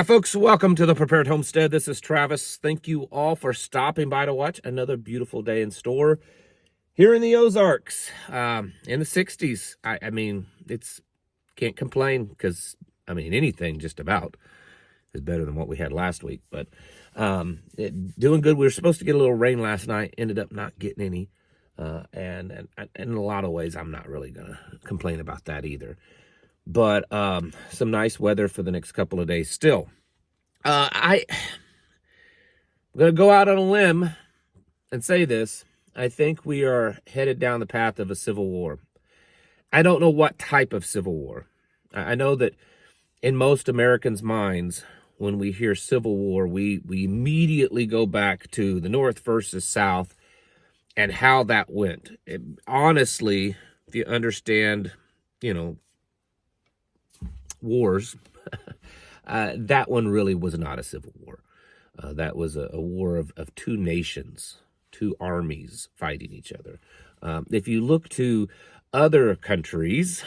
Hi, folks. Welcome to the Prepared Homestead. This is Travis. Thank you all for stopping by to watch another beautiful day in store here in the Ozarks, in the 60s. I mean, can't complain because, anything just about is better than what we had last week. But doing good. We were supposed to get a little rain last night. Ended up not getting any. And in a lot of ways, I'm not really going to complain about that either. But some nice weather for the next couple of days still. I'm going to go out on a limb and say this. I think we are headed down the path of a civil war. I don't know what type of civil war. I know that in most Americans' minds, when we hear civil war, we immediately go back to the North versus South and how that went. Honestly, if you understand, wars, that one really was not a civil war. That was a war of two nations, two armies fighting each other. If you look to other countries,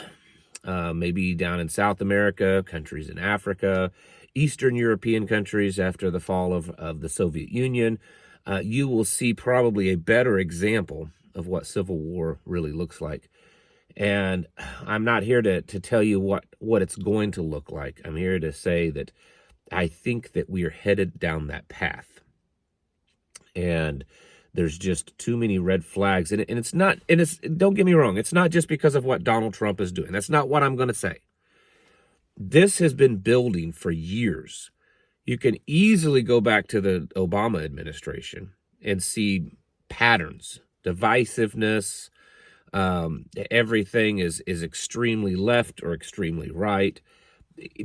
maybe down in South America, countries in Africa, Eastern European countries after the fall of the Soviet Union, you will see probably a better example of what civil war really looks like. And I'm not here to tell you what it's going to look like. I'm here to say that I think that we are headed down that path. And there's just too many red flags. And don't get me wrong, it's not just because of what Donald Trump is doing. That's not what I'm going to say. This has been building for years. You can easily go back to the Obama administration and see patterns, divisiveness. Everything is extremely left or extremely right.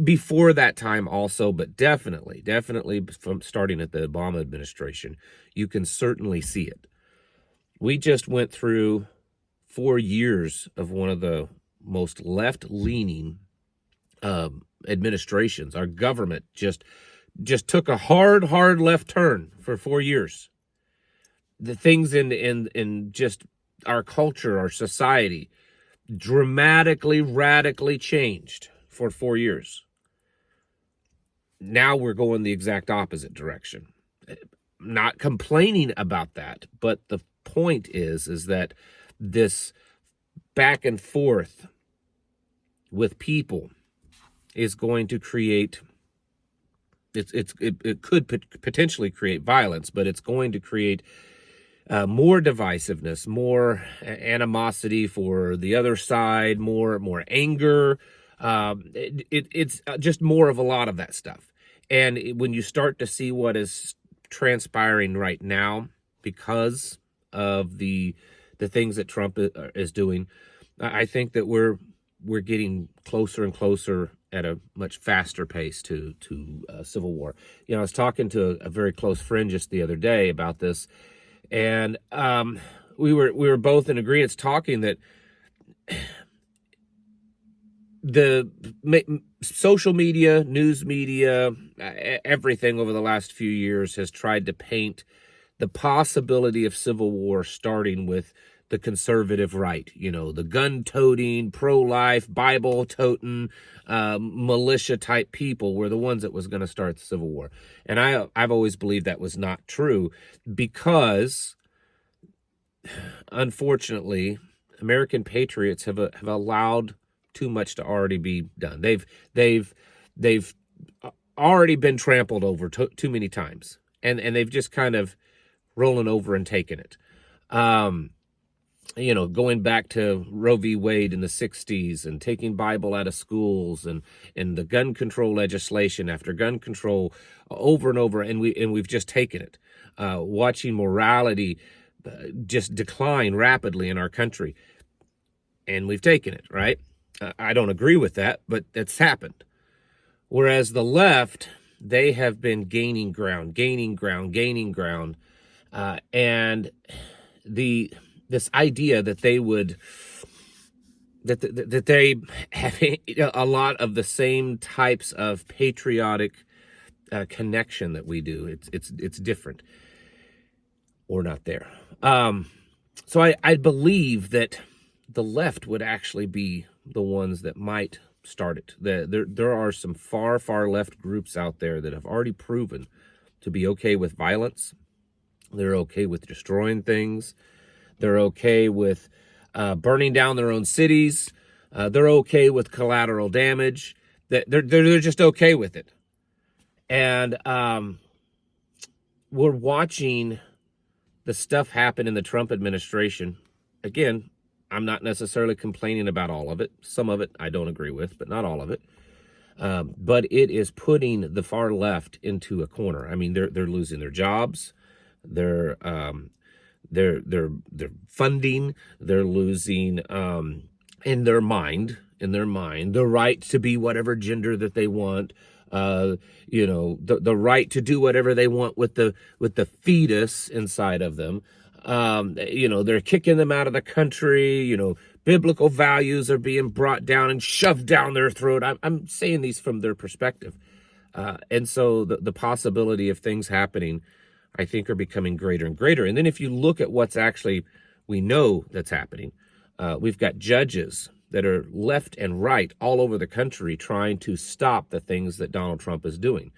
Before that time also, but definitely from starting at the Obama administration, you can certainly see it. We just went through 4 years of one of the most left-leaning administrations. Our government just took a hard left turn for 4 years. The things in just our culture, our society, dramatically, radically changed for 4 years. Now we're going the exact opposite direction. Not complaining about that, but the point is that this back and forth with people is going to create, it could potentially create violence, but it's going to create more divisiveness, more animosity for the other side, more anger. It's just more of a lot of that stuff. And when you start to see what is transpiring right now because of the things that Trump is doing, I think that we're getting closer and closer at a much faster pace to civil war. I was talking to a very close friend just the other day about this. And we were both in agreement talking that the social media, news media, everything over the last few years has tried to paint the possibility of civil war starting with the conservative right, the gun-toting, pro-life, Bible-toting, militia-type people were the ones that was going to start the Civil War. And I've always believed that was not true because, unfortunately, American patriots have allowed too much to already be done. They've already been trampled over too many times, and they've just kind of rolling over and taken it. Going back to Roe v. Wade in the 60s and taking Bible out of schools and the gun control legislation after gun control over and over, and we've just taken it. Watching morality just decline rapidly in our country, and we've taken it, right? I don't agree with that, but it's happened. Whereas the left, they have been gaining ground, and this idea that they would that they have a lot of the same types of patriotic connection that we do. It's different or not there. So I believe that the left would actually be the ones that might start it. There are some far left groups out there that have already proven to be okay with violence. They're okay with destroying things. They're okay with burning down their own cities. They're okay with collateral damage. They're just okay with it. And we're watching the stuff happen in the Trump administration. Again, I'm not necessarily complaining about all of it. Some of it I don't agree with, but not all of it. But it is putting the far left into a corner. I mean, they're losing their jobs. They're funding. They're losing in their mind the right to be whatever gender that they want. The right to do whatever they want with the fetus inside of them. They're kicking them out of the country. Biblical values are being brought down and shoved down their throat. I'm saying these from their perspective. And so the possibility of things happening, I think, are becoming greater and greater. And then if you look at what's actually, we know that's happening, we've got judges that are left and right all over the country trying to stop the things that Donald Trump is doing.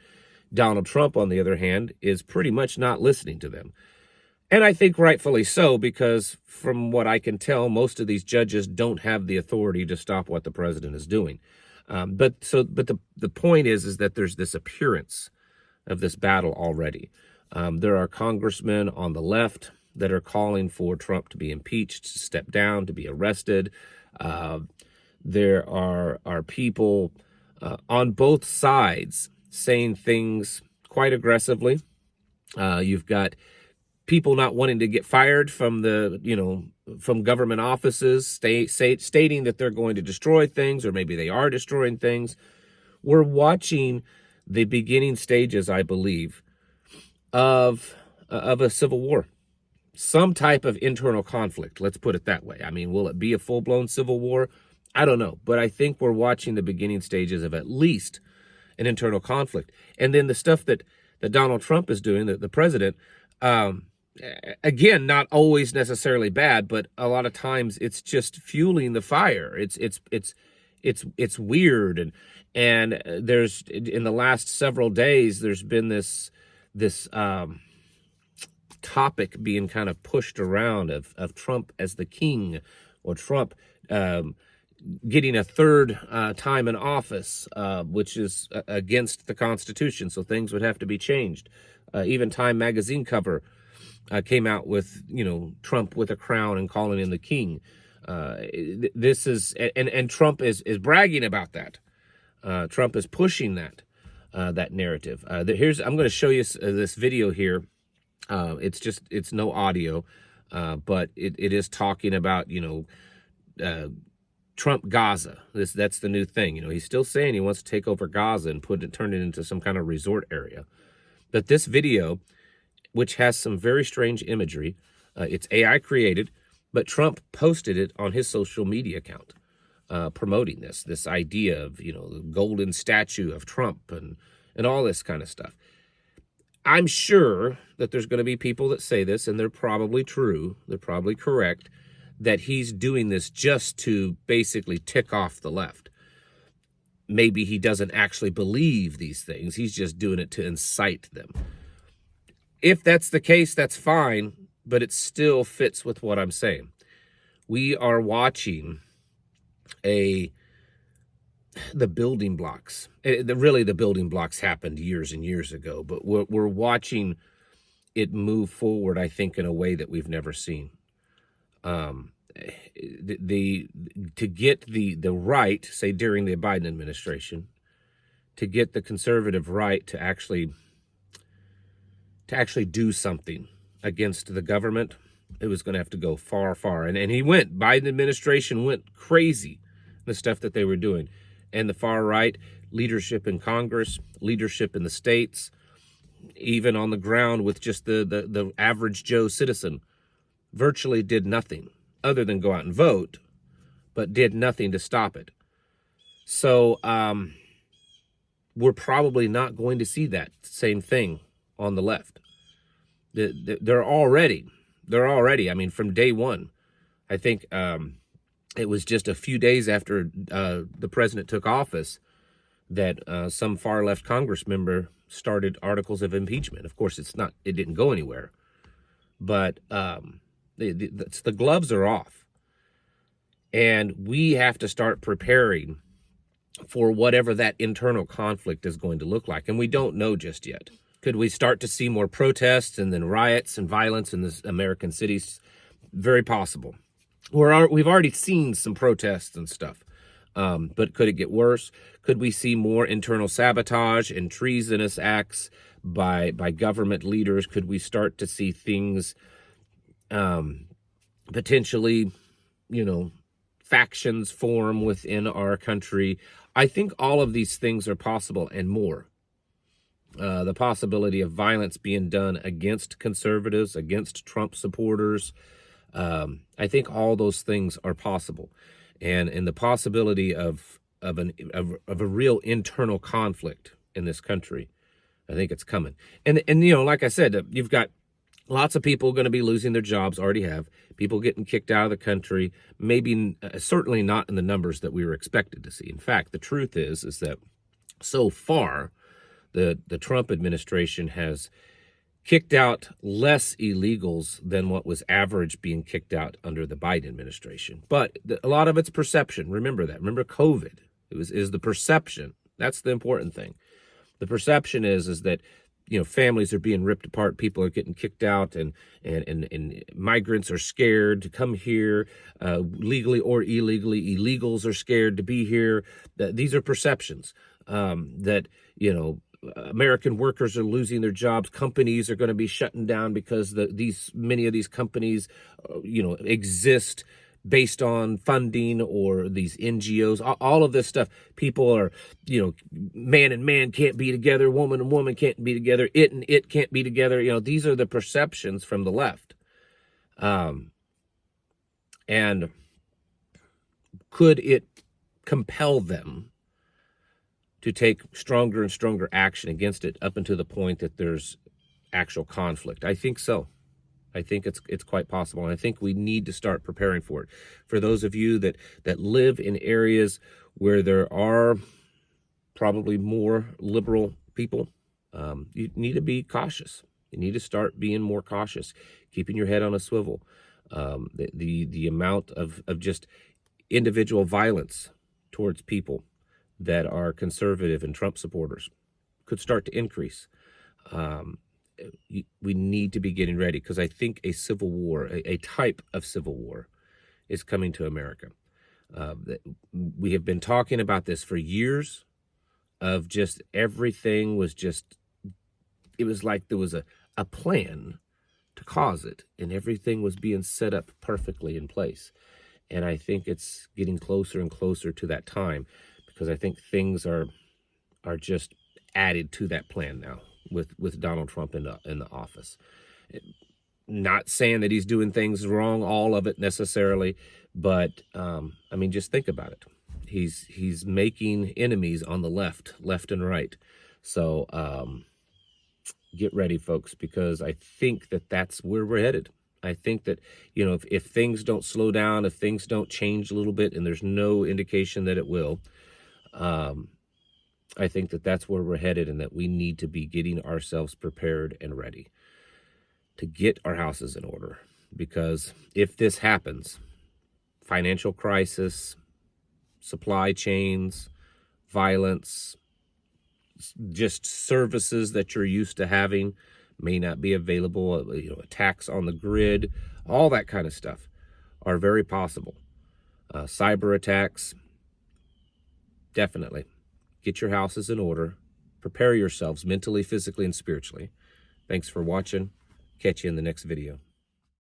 Donald Trump, on the other hand, is pretty much not listening to them. And I think rightfully so, because from what I can tell, most of these judges don't have the authority to stop what the president is doing. But the point is that there's this appearance of this battle already. There are congressmen on the left that are calling for Trump to be impeached, to step down, to be arrested. There are people on both sides saying things quite aggressively. You've got people not wanting to get fired from from government offices, stating that they're going to destroy things, or maybe they are destroying things. We're watching the beginning stages, I believe, of a civil war, some type of internal conflict. Let's put it that way. I mean, will it be a full-blown civil war? I don't know, but I think we're watching the beginning stages of at least an internal conflict. And then the stuff that Donald Trump is doing, the president, again, not always necessarily bad, but a lot of times it's just fueling the fire. It's weird, and there's, in the last several days, there's been this topic being kind of pushed around of Trump as the king, or Trump getting a third time in office, which is against the Constitution, so things would have to be changed. Even Time magazine cover came out with, Trump with a crown and calling him the king. This is, and Trump is bragging about that. Trump is pushing that narrative. I'm going to show you this video here. It's no audio, but it is talking about, Trump Gaza. That's the new thing. He's still saying he wants to take over Gaza and turn it into some kind of resort area. But this video, which has some very strange imagery, it's AI created, but Trump posted it on his social media account, promoting this idea of, the golden statue of Trump and all this kind of stuff. I'm sure that there's going to be people that say this, and they're probably true, they're probably correct, that he's doing this just to basically tick off the left. Maybe he doesn't actually believe these things. He's just doing it to incite them. If that's the case, that's fine, but it still fits with what I'm saying. We are watching the building blocks. Really, the building blocks happened years and years ago, but we're watching it move forward, I think, in a way that we've never seen. To get the right, say during the Biden administration, to get the conservative right to actually do something against the government, it was going to have to go far. And Biden administration went crazy, the stuff that they were doing. And the far right, leadership in Congress, leadership in the states, even on the ground with just the average Joe citizen, virtually did nothing other than go out and vote, but did nothing to stop it. So we're probably not going to see that same thing on the left. They're already, I mean, from day one, I think It was just a few days after the president took office that some far left Congress member started articles of impeachment. Of course, it didn't go anywhere, but the gloves are off, and we have to start preparing for whatever that internal conflict is going to look like, and we don't know just yet. Could we start to see more protests and then riots and violence in the American cities? Very possible. We've already seen some protests and stuff, but could it get worse? Could we see more internal sabotage and treasonous acts by government leaders? Could we start to see things potentially, factions form within our country? I think all of these things are possible and more. The possibility of violence being done against conservatives, against Trump supporters. I think all those things are possible, and the possibility of a real internal conflict in this country, I think it's coming. And like I said, you've got lots of people going to be losing their jobs, already have. People getting kicked out of the country, maybe certainly not in the numbers that we were expected to see. In fact, the truth is that so far, the Trump administration has kicked out less illegals than what was average being kicked out under the Biden administration. But a lot of it's perception. Remember that. Remember COVID. Is the perception. That's the important thing. The perception is that families are being ripped apart, people are getting kicked out, and migrants are scared to come here, legally or illegally. Illegals are scared to be here. These are perceptions that American workers are losing their jobs. Companies are going to be shutting down because many of these companies, exist based on funding or these NGOs, all of this stuff. People are, man and man can't be together, woman and woman can't be together, it and it can't be together. These are the perceptions from the left. And could it compel them to take stronger and stronger action against it up until the point that there's actual conflict? I think so. I think it's quite possible, and I think we need to start preparing for it. For those of you that live in areas where there are probably more liberal people, you need to be cautious. You need to start being more cautious, keeping your head on a swivel. The amount of just individual violence towards people that are conservative and Trump supporters could start to increase. We need to be getting ready, because I think a civil war, a type of civil war, is coming to America. We have been talking about this for years, of just everything was just, it was like there was a plan to cause it, and everything was being set up perfectly in place. And I think it's getting closer and closer to that time, because I think things are just added to that plan now with Donald Trump in the office. Not saying that he's doing things wrong, all of it necessarily, but just think about it. He's making enemies on the left and right. So get ready, folks, because I think that's where we're headed. I think that, if things don't slow down, if things don't change a little bit, and there's no indication that it will, I think that's where we're headed, and that we need to be getting ourselves prepared and ready to get our houses in order. Because if this happens, financial crisis, supply chains, violence, just services that you're used to having may not be available, attacks on the grid, all that kind of stuff are very possible. Cyber attacks, definitely. Get your houses in order. Prepare yourselves mentally, physically, and spiritually. Thanks for watching. Catch you in the next video.